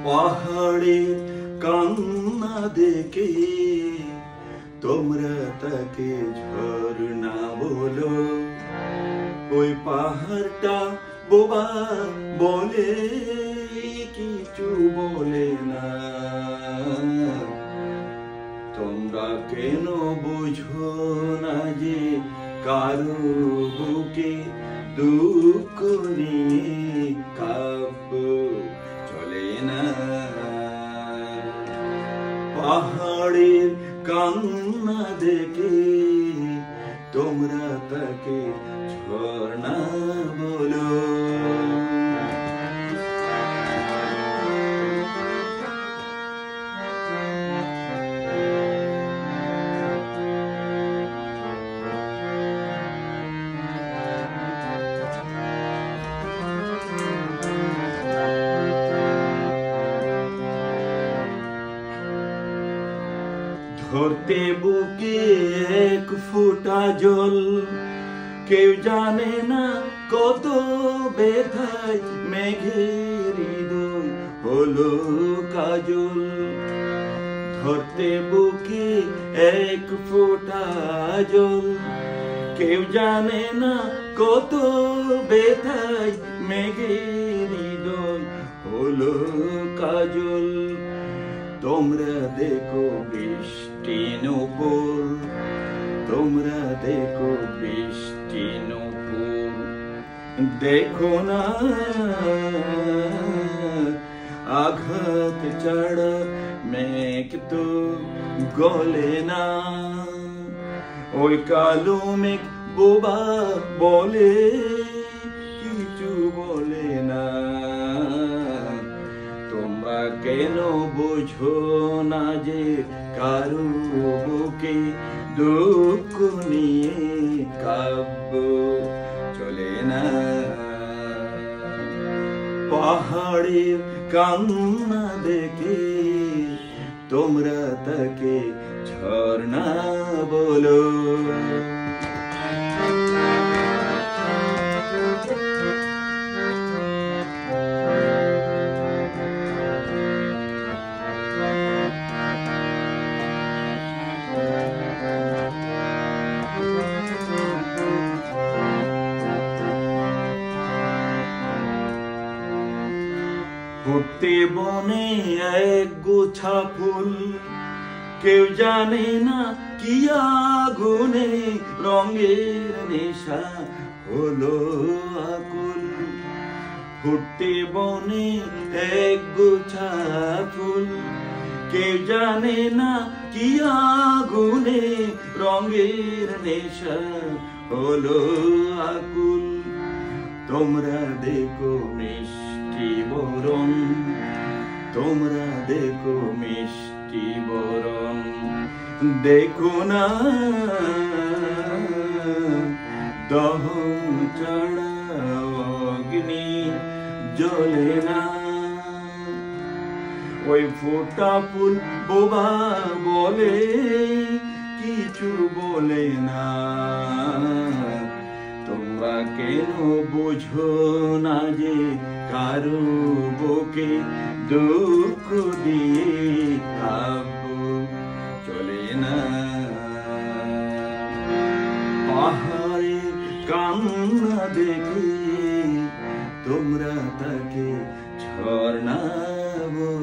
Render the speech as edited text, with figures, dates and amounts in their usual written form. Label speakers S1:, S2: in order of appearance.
S1: পাহাড়ের কান্না দেখে তোমরা তাকে ঝর্ণা বলো। ওই পাহাড়টা বোবা বলে কিছু বলে না। তোমরা কেন বুঝো না যে কারো বুকে দুঃখ নিয়ে কাব্য চলে না। পাহাড়ের কান্না দেখে তোমরা তাকে ঝর্ণা বলো। ধরতে বুকে এক ফোঁটা জল, কেউ জানে না কত ব্যথায় মেঘের হৃদয় হলো কাজল। ধরতে বুকে এক ফোঁটা জল, কেউ জানে না কত ব্যথায় মেঘের হৃদয় হলো কাজল। তোমরা দেখো বৃষ্টি নূপুর, তোমরা দেখো বৃষ্টি নূপুর, দেখো না আঘাত ছাড়া মেঘ তো গলে না। ওই কালো মেঘ বোবা বলে কিছু বলে না। তোমরা কেন বুঝো না যে কারো বুকে দুঃখ নিয়ে কাব্য চলে না। পাহাড়ের কান্না দেখে তোমরা তাকে ঝর্ণা বলো। ফুটতে বনে এক গোছা ফুল, কেউ জানে না কি আগুনে রঙের নেশা হলো আকুল। ফুটতে বনে এক গোছা ফুল, কেউ জানে না কি আগুনে রঙের নেশা হলো আকুল। তোমরা দেখো মিষ্টি বরণ, তোমরা দেখো মিষ্টি বরণ, দেখো না দহন ছাড়া অগ্নি জ্বলে না। ওই ফোঁটা ফুল বোবা বলে কিছু বলে না। তোমরা কেন বুঝো না যে কারো বুকে দুঃখ দিয়ে কাব্য চলে না। পাহাড়ে কান্না দেখে তোমরা তাকে ঝর্ণা বলো।